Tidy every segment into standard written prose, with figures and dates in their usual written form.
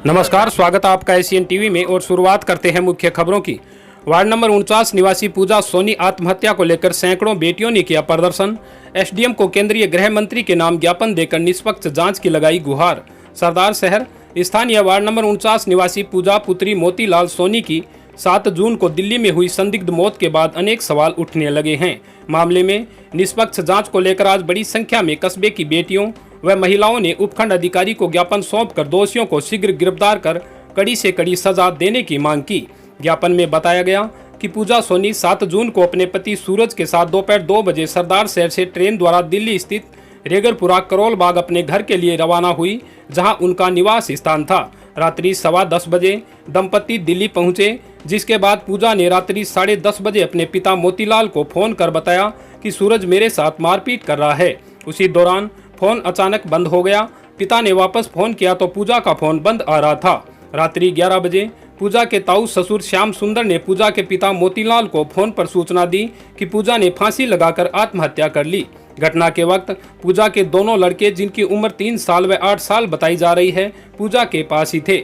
नमस्कार, स्वागत है आपका एशियन टीवी में और शुरुआत करते हैं मुख्य खबरों की। वार्ड नंबर 49 निवासी पूजा सोनी आत्महत्या को लेकर सैकड़ों बेटियों ने किया प्रदर्शन। एसडीएम को केंद्रीय गृह मंत्री के नाम ज्ञापन देकर निष्पक्ष जांच की लगाई गुहार। सरदार शहर स्थानीय वार्ड नंबर 49 निवासी पूजा पुत्री मोतीलाल सोनी की 7 जून को दिल्ली में हुई संदिग्ध मौत के बाद अनेक सवाल उठने लगे हैं। मामले में निष्पक्ष जांच को लेकर आज बड़ी संख्या में कस्बे की बेटियों व महिलाओं ने उपखंड अधिकारी को ज्ञापन सौंपकर दोषियों को शीघ्र गिरफ्तार कर कड़ी से कड़ी सजा देने की मांग की। ज्ञापन में बताया गया कि पूजा सोनी 7 जून को अपने पति सूरज के साथ दोपहर 2 बजे सरदार शहर से ट्रेन द्वारा दिल्ली स्थित रेगरपुरा करोल बाग अपने घर के लिए रवाना हुई, जहां उनका निवास स्थान था। रात्रि 10:15 बजे दंपति दिल्ली पहुंचे, जिसके बाद पूजा ने रात्रि 10:30 बजे अपने पिता मोतीलाल को फोन कर बताया कि सूरज मेरे साथ मारपीट कर रहा है। उसी दौरान फोन अचानक बंद हो गया। पिता ने वापस फोन किया तो पूजा का फोन बंद आ रहा था। रात्रि 11 बजे पूजा के ताऊ ससुर श्याम सुंदर ने पूजा के पिता मोतीलाल को फोन पर सूचना दी कि पूजा ने फांसी लगाकर आत्महत्या कर ली। घटना के वक्त पूजा के दोनों लड़के, जिनकी उम्र 3 साल व 8 साल बताई जा रही है, पूजा के पास ही थे।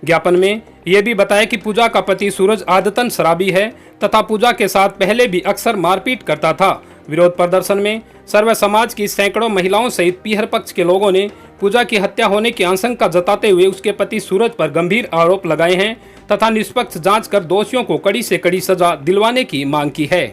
ज्ञापन में यह भी बताया कि पूजा का पति सूरज आदतन शराबी है तथा पूजा के साथ पहले भी अक्सर मारपीट करता था। विरोध प्रदर्शन में सर्व समाज की सैकड़ों महिलाओं सहित पीहर पक्ष के लोगों ने पूजा की हत्या होने की आशंका जताते हुए उसके पति सूरज पर गंभीर आरोप लगाए हैं तथा निष्पक्ष जांच कर दोषियों को कड़ी से कड़ी सजा दिलवाने की मांग की है।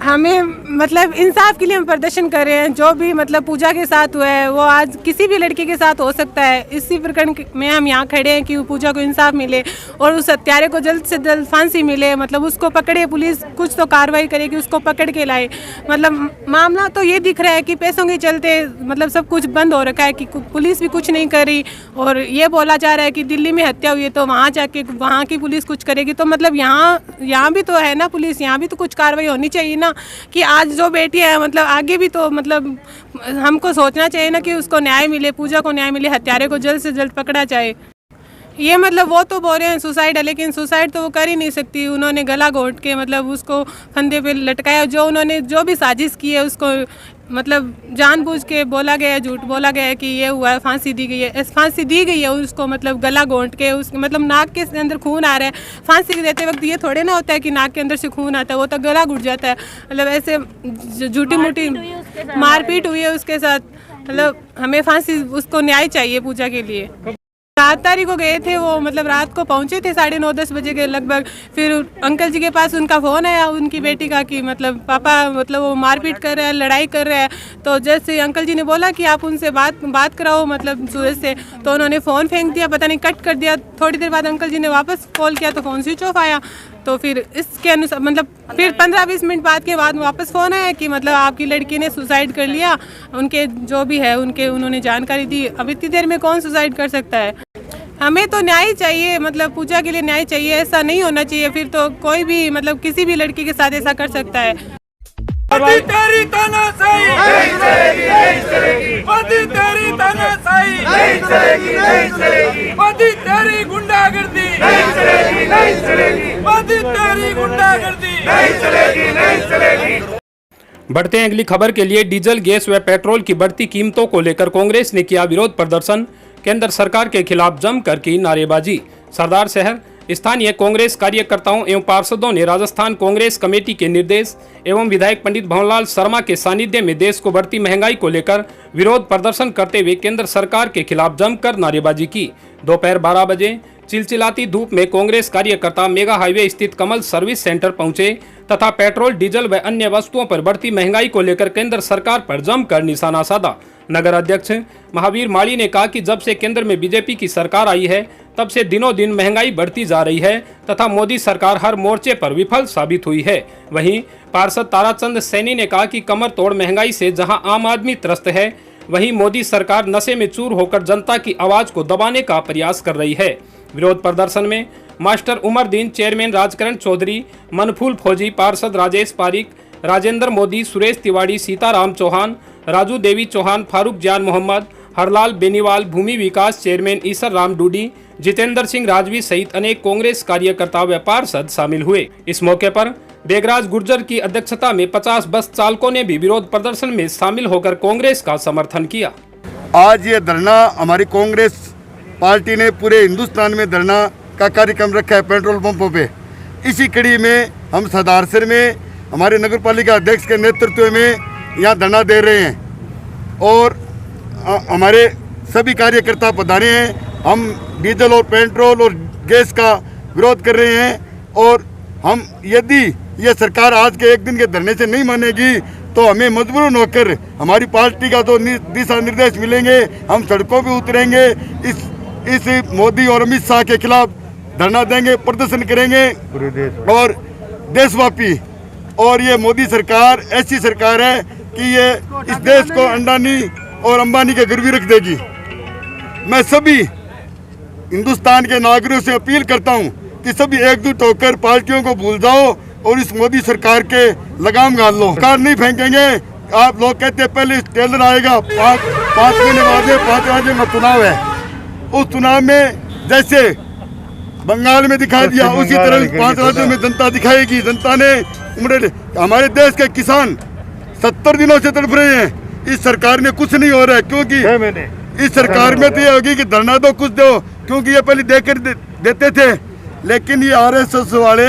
हमें मतलब इंसाफ के लिए हम प्रदर्शन कर रहे हैं। जो भी मतलब पूजा के साथ हुआ है वो आज किसी भी लड़की के साथ हो सकता है। इसी प्रकरण में हम यहाँ खड़े हैं कि पूजा को इंसाफ मिले और उस हत्यारे को जल्द से जल्द फांसी मिले। मतलब उसको पकड़े, पुलिस कुछ तो कार्रवाई करे कि उसको पकड़ के लाए। मतलब मामला तो ये दिख रहा है कि पैसों के चलते मतलब सब कुछ बंद हो रखा है, कि पुलिस भी कुछ नहीं कर रही और ये बोला जा रहा है कि दिल्ली में हत्या हुई है तो वहाँ जाके वहाँ की पुलिस कुछ करेगी। तो मतलब यहाँ भी तो है ना पुलिस, यहाँ भी तो कुछ कार्रवाई होनी चाहिए ना, कि आज जो बेटी है मतलब आगे भी तो मतलब हमको सोचना चाहिए ना कि उसको न्याय मिले, पूजा को न्याय मिले, हत्यारे को जल्द से जल्द पकड़ा जाए। ये मतलब वो तो बोल रहे हैं सुसाइड है, लेकिन सुसाइड तो वो कर ही नहीं सकती। उन्होंने गला घोंट के मतलब उसको फंदे पे लटकाया। जो उन्होंने जो भी साजिश की है उसको मतलब जानबूझ के बोला गया है, झूठ बोला गया है कि ये हुआ है, फांसी दी गई है। फांसी दी गई है उसको मतलब गला घोंट के, उस मतलब नाक के अंदर खून आ रहा है। फांसी देते वक्त ये थोड़े ना होता है कि नाक के अंदर से खून आता है, वो तो गला घुट जाता है। मतलब ऐसे झूठी मूठी मारपीट हुई है उसके साथ। मतलब हमें फांसी, उसको न्याय चाहिए पूजा के लिए। 7 तारीख को गए थे वो, मतलब रात को पहुंचे थे 9:30-10 बजे के लगभग। फिर अंकल जी के पास उनका फ़ोन आया उनकी बेटी का कि मतलब पापा मतलब वो मारपीट कर रहा है, लड़ाई कर रहा है। तो जैसे अंकल जी ने बोला कि आप उनसे बात कराओ मतलब सूरज से, तो उन्होंने फ़ोन फेंक दिया, पता नहीं कट कर दिया। थोड़ी देर बाद अंकल जी ने वापस कॉल किया तो फ़ोन स्विच ऑफ आया। तो फिर इसके अनुसार मतलब फिर 15-20 मिनट बाद के बाद वापस फ़ोन आया कि मतलब आपकी लड़की ने सुसाइड कर लिया। उनके जो भी है उन्होंने जानकारी दी। अब इतनी देर में कौन सुसाइड कर सकता है? हमें तो न्याय चाहिए, मतलब पूजा के लिए न्याय चाहिए। ऐसा नहीं होना चाहिए, फिर तो कोई भी मतलब किसी भी लड़की के साथ ऐसा कर सकता है। तेरी तानाशाही नहीं चलेगी, नहीं चलेगी। मोदी तेरी तानाशाही नहीं चलेगी, नहीं चलेगी। मोदी तेरी गुंडागर्दी नहीं चलेगी, नहीं चलेगी। मोदी तेरी गुंडागर्दी नहीं चलेगी, नहीं चलेगी। बढ़ते हैं अगली खबर के लिए। डीजल, गैस व पेट्रोल की बढ़ती कीमतों को लेकर कांग्रेस ने किया विरोध प्रदर्शन। केंद्र सरकार के खिलाफ जमकर की नारेबाजी। सरदार शहर स्थानीय कांग्रेस कार्यकर्ताओं एवं पार्षदों ने राजस्थान कांग्रेस कमेटी के निर्देश एवं विधायक पंडित भंवरलाल शर्मा के सानिध्य में देश को बढ़ती महंगाई को लेकर विरोध प्रदर्शन करते हुए केंद्र सरकार के खिलाफ जमकर नारेबाजी की। दोपहर 12 बजे चिलचिलाती धूप में कांग्रेस कार्यकर्ता मेगा हाईवे स्थित कमल सर्विस सेंटर पहुंचे तथा पेट्रोल, डीजल व अन्य वस्तुओं पर बढ़ती महंगाई को लेकर केंद्र सरकार पर जमकर निशाना साधा। नगर अध्यक्ष महावीर माली ने कहा कि जब से केंद्र में बीजेपी की सरकार आई है तब से दिनों दिन महंगाई बढ़ती जा रही है तथा मोदी सरकार हर मोर्चे पर विफल साबित हुई है। वहीं पार्षद ताराचंद सैनी ने कहा कि कमर तोड़ महंगाई से जहां आम आदमी त्रस्त है, वहीं मोदी सरकार नशे में चूर होकर जनता की आवाज को दबाने का प्रयास कर रही है। विरोध प्रदर्शन में मास्टर उमरदीन, चेयरमैन राजकरण चौधरी, मनफूल फौजी, पार्षद राजेश पारिक, राजेंद्र मोदी, सुरेश तिवारी, सीताराम चौहान, राजू देवी चौहान, फारूक जान मोहम्मद, हरलाल बेनीवाल, भूमि विकास चेयरमैन ईसर राम डूडी, जितेंद्र सिंह राजवी सहित अनेक कांग्रेस कार्यकर्ता व पार्षद शामिल हुए। इस मौके पर बेगराज गुर्जर की अध्यक्षता में 50 बस चालकों ने भी विरोध प्रदर्शन में शामिल होकर कांग्रेस का समर्थन किया। आज ये धरना हमारी कांग्रेस पार्टी ने पूरे हिंदुस्तान में धरना का कार्यक्रम रखा है पेट्रोल पंपों पे। इसी कड़ी में हम सदारसर में हमारे नगर पालिका अध्यक्ष के नेतृत्व में यहाँ धरना दे रहे हैं और हमारे सभी कार्यकर्ता पधारे हैं। हम डीजल और पेट्रोल और गैस का विरोध कर रहे हैं और हम यदि ये सरकार आज के एक दिन के धरने से नहीं मानेगी तो हमें मजबूरन होकर हमारी पार्टी का तो दिशा निर्देश मिलेंगे, हम सड़कों पे उतरेंगे, इस मोदी और अमित शाह के खिलाफ धरना देंगे, प्रदर्शन करेंगे और देशव्यापी। और ये मोदी सरकार ऐसी सरकार है कि ये इस देश को अंडानी और अंबानी के गिरवी रख देगी। मैं सभी हिंदुस्तान के नागरिकों से अपील करता हूं कि सभी एकजुट होकर पार्टियों को भूल जाओ और इस मोदी सरकार के लगाम गाल लो। सरकार नहीं फेंकेंगे। आप लोग कहते हैं पहले टेलर आएगा, पाँच महीने बाद 5 राज्यों में चुनाव है, उस चुनाव में जैसे बंगाल में दिखा दिया उसी तरह 5 राज्यों में जनता दिखाएगी। जनता ने हमारे देश के किसान 70 दिनों से तड़प रहे हैं, इस सरकार में कुछ नहीं हो रहा है क्योंकि इस सरकार में तो ये होगी कि धरना दो, कुछ दो, क्योंकि ये पहले देकर देते थे, लेकिन ये आरएसएस वाले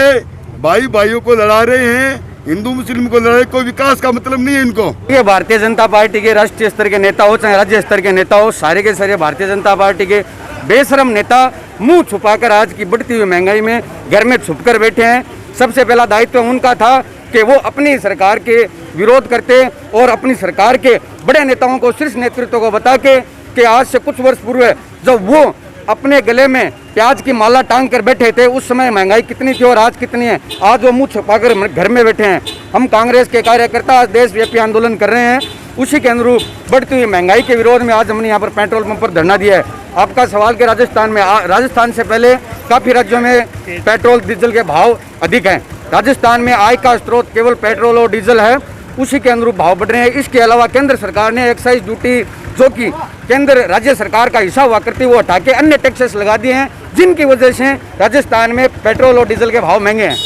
भाइयों को लड़ा रहे हैं, हिंदू मुस्लिम को लड़ा रहे, कोई विकास का मतलब नहीं है इनको। ये भारतीय जनता पार्टी के राष्ट्रीय स्तर के नेता हो चाहे राज्य स्तर के नेता हो, सारे के सारे भारतीय जनता पार्टी के बेशरम नेता मुंह छुपाकर आज की बढ़ती हुई महंगाई में घर में छुपकर बैठे हैं। सबसे पहला दायित्व उनका था कि वो अपनी सरकार के विरोध करते और अपनी सरकार के बड़े नेताओं को, शीर्ष नेतृत्व को बता के कि आज से कुछ वर्ष पूर्व जब वो अपने गले में प्याज की माला टांग कर बैठे थे उस समय महंगाई कितनी थी और आज कितनी है। आज वो मुंह छुपाकर घर में बैठे हैं। हम कांग्रेस के कार्यकर्ता आज देशव्यापी आंदोलन कर रहे हैं, उसी के अनुरूप बढ़ती हुई महंगाई के विरोध में आज हमने यहाँ पर पेट्रोल पंप पर धरना दिया है। आपका सवाल कि राजस्थान से पहले काफ़ी राज्यों में पेट्रोल डीजल के भाव अधिक हैं। राजस्थान में आय का स्रोत केवल पेट्रोल और डीजल है, उसी के अनुरूप भाव बढ़ रहे हैं। इसके अलावा केंद्र सरकार ने एक्साइज ड्यूटी जो कि केंद्र राज्य सरकार का हिस्सा हुआ करती है वो हटा के अन्य टैक्सेस लगा दिए हैं, जिनकी वजह से राजस्थान में पेट्रोल और डीजल के भाव महंगे हैं।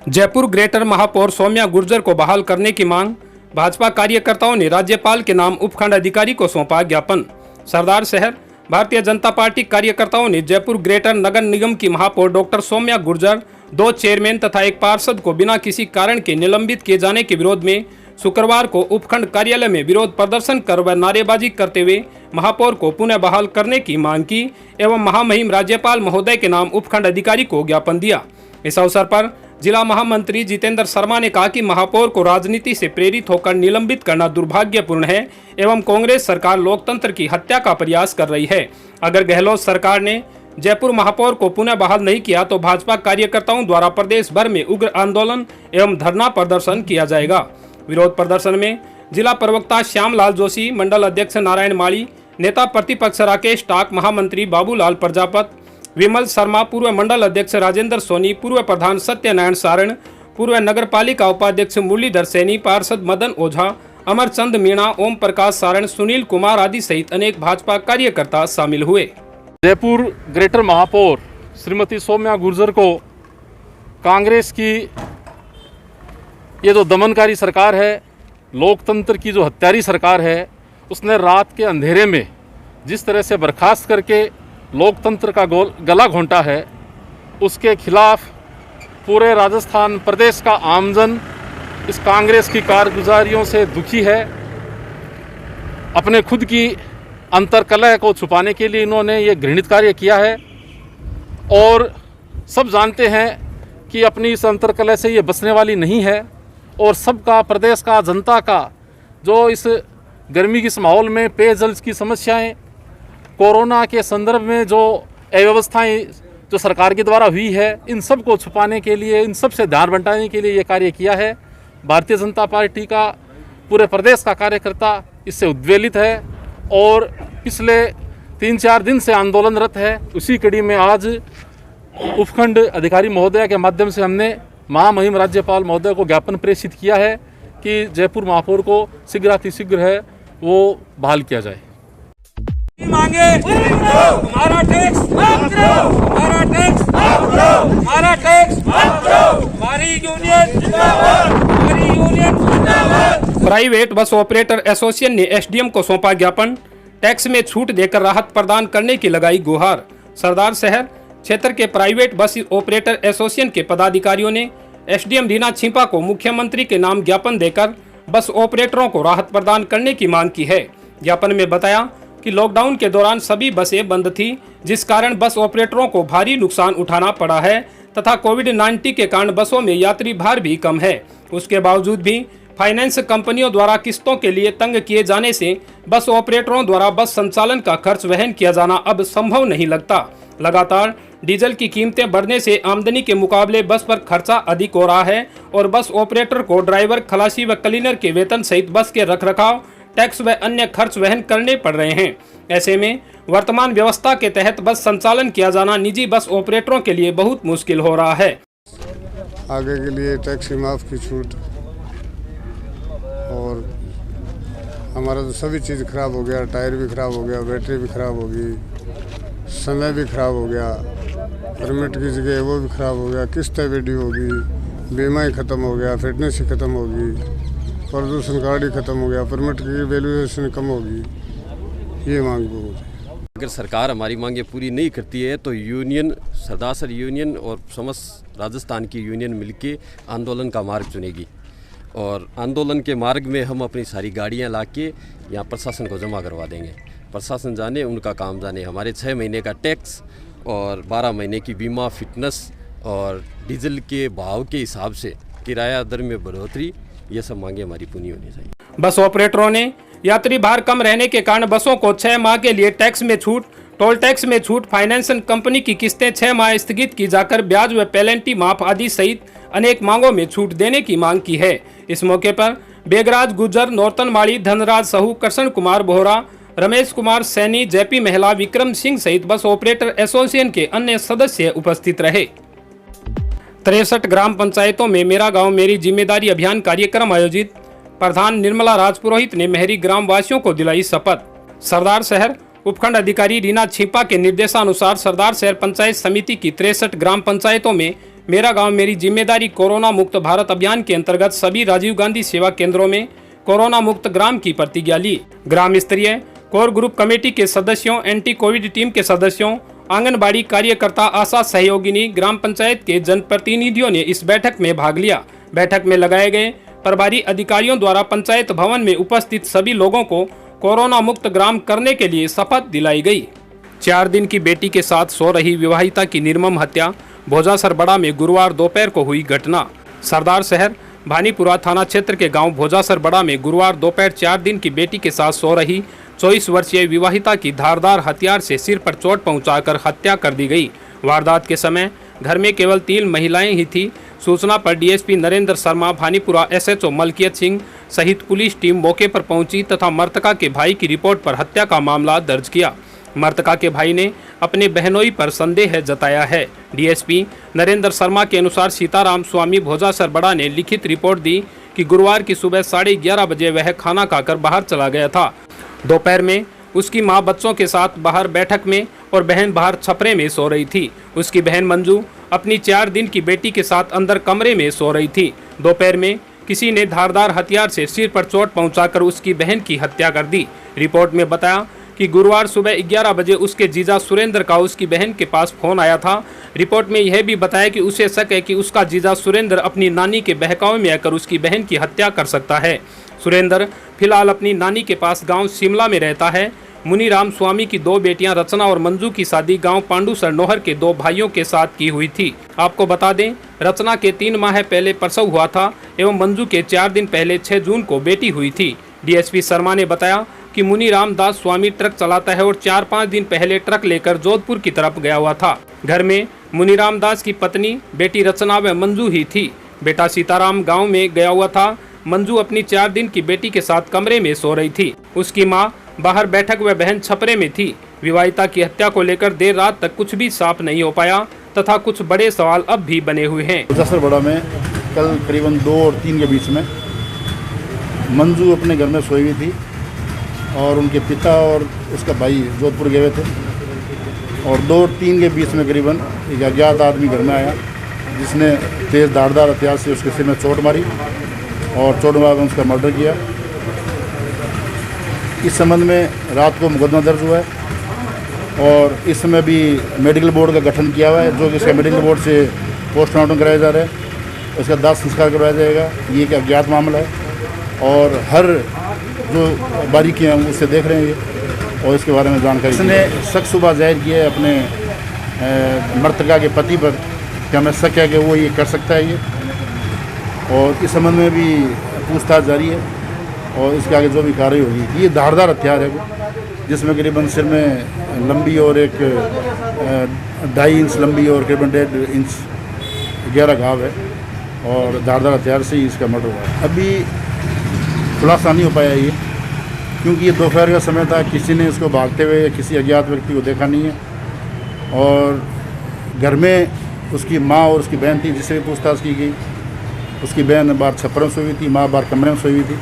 जयपुर ग्रेटर महापौर सौम्या गुर्जर को बहाल करने की मांग। भाजपा कार्यकर्ताओं ने राज्यपाल के नाम उपखंड अधिकारी को सौंपा ज्ञापन। सरदार शहर भारतीय जनता पार्टी कार्यकर्ताओं ने जयपुर ग्रेटर नगर निगम की महापौर डॉक्टर सौम्या गुर्जर, 2 चेयरमैन तथा 1 पार्षद को बिना किसी कारण के निलंबित किए जाने के विरोध में शुक्रवार को उपखंड कार्यालय में विरोध प्रदर्शन कर व नारेबाजी करते हुए महापौर को पुनः बहाल करने की मांग की एवं महामहिम राज्यपाल महोदय के नाम उपखंड अधिकारी को ज्ञापन दिया। इस अवसर पर जिला महामंत्री जितेंद्र शर्मा ने कहा कि महापौर को राजनीति से प्रेरित होकर निलंबित करना दुर्भाग्यपूर्ण है एवं कांग्रेस सरकार लोकतंत्र की हत्या का प्रयास कर रही है। अगर गहलोत सरकार ने जयपुर महापौर को पुनः बहाल नहीं किया तो भाजपा कार्यकर्ताओं द्वारा प्रदेश भर में उग्र आंदोलन एवं धरना प्रदर्शन किया जाएगा। विरोध प्रदर्शन में जिला प्रवक्ता श्यामलाल जोशी, मंडल अध्यक्ष नारायण माली, नेता प्रतिपक्ष राकेश टाक, महामंत्री बाबूलाल प्रजापत, विमल शर्मा, पूर्व मंडल अध्यक्ष राजेंद्र सोनी, पूर्व प्रधान सत्यनारायण सारण, पूर्व नगर पालिका उपाध्यक्ष मुरलीधर सैनी, पार्षद मदन ओझा, अमरचंद मीणा, ओम प्रकाश सारण, सुनील कुमार आदि सहित अनेक भाजपा कार्यकर्ता शामिल हुए। जयपुर ग्रेटर महापौर श्रीमती सौम्या गुर्जर को कांग्रेस की ये जो दमनकारी सरकार है, लोकतंत्र की जो हत्यारी सरकार है, उसने रात के अंधेरे में जिस तरह से बर्खास्त करके लोकतंत्र का गला घोंटा है, उसके खिलाफ पूरे राजस्थान प्रदेश का आमजन इस कांग्रेस की कारगुजारियों से दुखी है। अपने खुद की अंतर्कलह को छुपाने के लिए इन्होंने ये घृणित कार्य किया है। और सब जानते हैं कि अपनी इस अंतर्कलह से ये बचने वाली नहीं है। और सबका, प्रदेश का, जनता का जो इस गर्मी के इस माहौल में पेयजल की समस्याएं, कोरोना के संदर्भ में जो अव्यवस्थाएं जो सरकार के द्वारा हुई है, इन सब को छुपाने के लिए, इन सब से ध्यान बंटाने के लिए ये कार्य किया है। भारतीय जनता पार्टी का पूरे प्रदेश का कार्यकर्ता इससे उद्वेलित है और पिछले 3-4 दिन से आंदोलनरत है। उसी कड़ी में आज उपखंड अधिकारी महोदय के माध्यम से हमने महामहिम राज्यपाल महोदय को ज्ञापन प्रेषित किया है कि जयपुर महापौर को शीघ्रातिशीघ्र है वो बहाल किया जाए। मांगे हमारा टैक्स, हमारा टैक्स, हमारा टैक्स, हमारी यूनियन जिंदाबाद, हमारी यूनियन जिंदाबाद। प्राइवेट बस ऑपरेटर एसोसिएशन ने एसडीएम को सौंपा ज्ञापन, टैक्स में छूट देकर राहत प्रदान करने की लगाई गुहार। सरदार शहर क्षेत्र के प्राइवेट बस ऑपरेटर एसोसिएशन के पदाधिकारियों ने एसडीएम रीना छिपा को मुख्यमंत्री के नाम ज्ञापन देकर बस ऑपरेटरों को राहत प्रदान करने की मांग की है। ज्ञापन में बताया कि लॉकडाउन के दौरान सभी बसें बंद थी, जिस कारण बस ऑपरेटरों को भारी नुकसान उठाना पड़ा है तथा कोविड-19 के कारण बसों में यात्री भार भी कम है। उसके बावजूद भी फाइनेंस कंपनियों द्वारा किस्तों के लिए तंग किए जाने से बस ऑपरेटरों द्वारा बस संचालन का खर्च वहन किया जाना अब संभव नहीं लगता। लगातार डीजल की कीमतें बढ़ने से आमदनी के मुकाबले बस पर खर्चा अधिक हो रहा है और बस ऑपरेटर को ड्राइवर, खलासी व क्लीनर के वेतन सहित बस के रखरखाव, टैक्स व अन्य खर्च वहन करने पड़ रहे हैं। ऐसे में वर्तमान व्यवस्था के तहत बस संचालन किया जाना निजी बस ऑपरेटरों के लिए बहुत मुश्किल हो रहा है। आगे के लिए टैक्स माफ की छूट और हमारा तो सभी चीज़ खराब हो गया, टायर भी खराब हो गया, बैटरी भी खराब हो गई, समय भी खराब हो गया, परमिट की जगह वो भी खराब हो गया, किस्तें भी ड्यू होगी, बीमा ही ख़त्म हो गया, फिटनेस ही ख़त्म होगी, प्रदूषण कार्ड ही ख़त्म हो गया, परमिट की वैल्यूएशन कम होगी। ये मांग बहुत है। अगर सरकार हमारी मांगें पूरी नहीं करती है तो यूनियन, सरदार सर यूनियन और समस्त राजस्थान की यूनियन मिलकर आंदोलन का मार्ग चुनेगी और आंदोलन के मार्ग में हम अपनी सारी गाड़ियां लाके यहाँ प्रशासन को जमा करवा देंगे। प्रशासन जाने, उनका काम जाने। हमारे 6 महीने का टैक्स और 12 महीने की बीमा, फिटनेस और डीजल के भाव के हिसाब से किराया दर में बढ़ोतरी, ये सब मांगे हमारी पूरी होनी चाहिए। बस ऑपरेटरों ने यात्री भार कम रहने के कारण बसों को 6 माह के लिए टैक्स में छूट, टोल टैक्स में छूट, फाइनेंस कंपनी की किस्तें 6 माह स्थगित की जाकर ब्याज व पेनल्टी माफ आदि सहित अनेक मांगों में छूट देने की मांग की है। इस मौके पर बेगराज गुज्जर, नौतन माड़ी, धनराज सहू, कृष्ण कुमार बोहरा, रमेश कुमार सैनी, जेपी महिला, विक्रम सिंह सहित बस ऑपरेटर एसोसिएशन के अन्य सदस्य उपस्थित रहे। 63 ग्राम पंचायतों में मेरा गांव मेरी जिम्मेदारी अभियान कार्यक्रम आयोजित। प्रधान निर्मला राजपुरोहित ने मेहरी ग्राम वासियों को दिलाई शपथ। सरदार शहर उपखंड अधिकारी रीना छिपा के निर्देशानुसार सरदार शहर पंचायत समिति की 63 ग्राम पंचायतों में मेरा गांव मेरी जिम्मेदारी कोरोना मुक्त भारत अभियान के अंतर्गत सभी राजीव गांधी सेवा केंद्रों में कोरोना मुक्त ग्राम की प्रतिज्ञा ली। ग्राम स्तरीय कोर ग्रुप कमेटी के सदस्यों, एंटी कोविड टीम के सदस्यों, आंगनबाड़ी कार्यकर्ता, आशा सहयोगिनी, ग्राम पंचायत के जनप्रतिनिधियों ने इस बैठक में भाग लिया। बैठक में लगाए गए प्रभारी अधिकारियों द्वारा पंचायत भवन में उपस्थित सभी लोगों को कोरोना मुक्त ग्राम करने के लिए शपथ दिलाई गई। 4 दिन की बेटी के साथ सो रही विवाहिता की निर्मम हत्या, भोजासर बड़ा में गुरुवार दोपहर को हुई घटना। सरदार शहर भानीपुरा थाना क्षेत्र के गांव भोजासर बड़ा में गुरुवार दोपहर 4 दिन की बेटी के साथ सो रही 24 वर्षीय विवाहिता की धारदार हथियार से सिर पर चोट पहुंचाकर हत्या कर दी गई। वारदात के समय घर में केवल 3 महिलाएं ही थी। सूचना पर डीएसपी नरेंद्र शर्मा, भानीपुरा एसएचओ मलकियत सिंह सहित पुलिस टीम मौके पर पहुंची तथा मृतका के भाई की रिपोर्ट पर हत्या का मामला दर्ज किया। मृतका के भाई ने अपने बहनोई पर संदेह जताया है। डीएसपी नरेंद्र शर्मा के अनुसार सीताराम स्वामी भोजासर बड़ा ने लिखित रिपोर्ट दी कि गुरुवार की सुबह 11:30 बजे वह खाना खाकर बाहर चला गया था। दोपहर में उसकी मां बच्चों के साथ बाहर बैठक में और बहन बाहर छपरे में सो रही थी। उसकी बहन मंजू अपनी 4 दिन की बेटी के साथ अंदर कमरे में सो रही थी। दोपहर में किसी ने धारदार हथियार से सिर पर चोट पहुंचाकर उसकी बहन की हत्या कर दी। रिपोर्ट में बताया कि गुरुवार सुबह 11 बजे उसके जीजा सुरेंद्र का उसकी बहन के पास फोन आया था। रिपोर्ट में यह भी बताया कि उसे शक है कि उसका जीजा सुरेंद्र अपनी नानी के बहकावे में आकर उसकी बहन की हत्या कर सकता है। सुरेंद्र फिलहाल अपनी नानी के पास गांव शिमला में रहता है। मुनीराम स्वामी की 2 बेटियां रचना और मंजू की शादी गांव पांडुसर नोहर के 2 भाइयों के साथ की हुई थी। आपको बता दें, रचना के 3 माह पहले प्रसव हुआ था एवं मंजू के 4 दिन पहले 6 जून को बेटी हुई थी। डीएसपी शर्मा ने बताया कि मुनीराम दास स्वामी ट्रक चलाता है और 4-5 दिन पहले ट्रक लेकर जोधपुर की तरफ गया हुआ था। घर में मुनीराम दास की पत्नी, बेटी रचना व मंजू ही थी। बेटा सीताराम गांव में गया हुआ था। मंजू अपनी 4 दिन की बेटी के साथ कमरे में सो रही थी। उसकी मां बाहर बैठक व बहन छपरे में थी। विवाहिता की हत्या को लेकर देर रात तक कुछ भी साफ नहीं हो पाया तथा कुछ बड़े सवाल अब भी बने हुए हैं। बड़ा में कल करीबन 2 और 3 के बीच में मंजू अपने घर में सोई हुई थी और उनके पिता और उसका भाई जोधपुर गए हुए थे और 2 और 3 के बीच में करीबन एक अज्ञात आदमी घर में आया जिसने तेज़ धारदार हथियार से उसके सिर में चोट मारी और चोट मार उसका मर्डर किया। इस संबंध में रात को मुकदमा दर्ज हुआ है और इस समय भी मेडिकल बोर्ड का गठन किया हुआ है, जो कि इसका मेडिकल बोर्ड से पोस्टमार्टम कराया जा रहा है। उसका दाह संस्कार करवाया जाएगा। ये एक अज्ञात मामला है और हर जो बारीकियाँ हैं उससे देख रहे हैं ये और इसके बारे में जानकारी। इसने शक सुबह जाहिर किया है अपने मृतका के पति पर कि हमें शक है कि वो ये कर सकता है ये, और इस संबंध में भी पूछताछ जारी है और इसके आगे जो भी कार्रवाई होगी। ये धारदार हथियार है जिसमें करीबन सिर में लंबी और एक 2.5 इंच लंबी और करीबन 1.5 इंच गहरा घाव है और धारदार हथियार से ही इसका मर्डर हुआ है। अभी खुलासा नहीं हो पाया ये, क्योंकि ये दोपहर का समय था। किसी ने इसको भागते हुए किसी अज्ञात व्यक्ति को देखा नहीं है और घर में उसकी माँ और उसकी बहन थी जिससे भी पूछताछ की गई। उसकी बहन बाहर छप्परों में सोई हुई थी, माँ बाहर कमरे में सोई हुई थी।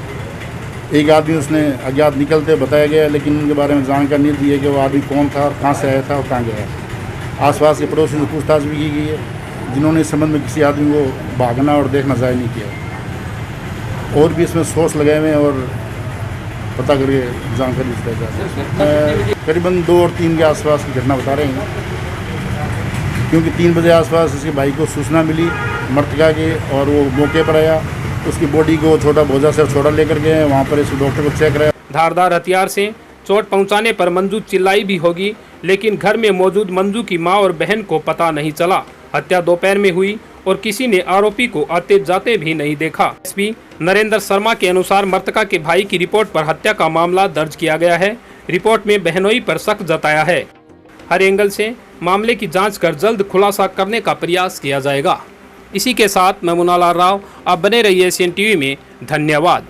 एक आदमी उसने अज्ञात निकलते बताया गया, लेकिन उनके बारे में जानकारी नहीं दी है कि वो आदमी कौन था और कहाँ से आया था और कहाँ गया। आसपास के पड़ोसी से पूछताछ भी की गई है, जिन्होंने इस संबंध में किसी आदमी को भागना और देखना जाहिर नहीं किया। और भी इसमें सोर्स लगाए हुए हैं और पता करके जानकारी दी जाए। करीबन 2 और 3 के आसपास की घटना बता रहे हैं, क्योंकि 3 बजे आसपास इसके भाई को सूचना मिली मृतका के और वो मौके पर आया। उसकी बॉडी को छोटा भोजा से छोटा लेकर गए, वहाँ पर इसको डॉक्टर को चेक कराया। धारदार हथियार से चोट पहुंचाने पर मंजू चिल्लाई भी होगी, लेकिन घर में मौजूद मंजू की मां और बहन को पता नहीं चला। हत्या दोपहर में हुई और किसी ने आरोपी को आते जाते भी नहीं देखा। एसपी नरेंद्र शर्मा के अनुसार मृतका के भाई की रिपोर्ट पर हत्या का मामला दर्ज किया गया है। रिपोर्ट में बहनोई पर शक जताया है। हर एंगल से मामले की जांच कर जल्द खुलासा करने का प्रयास किया जाएगा। इसी के साथ मैं मुनालाल राव, आप बने रहिए एशियन टीवी में। धन्यवाद।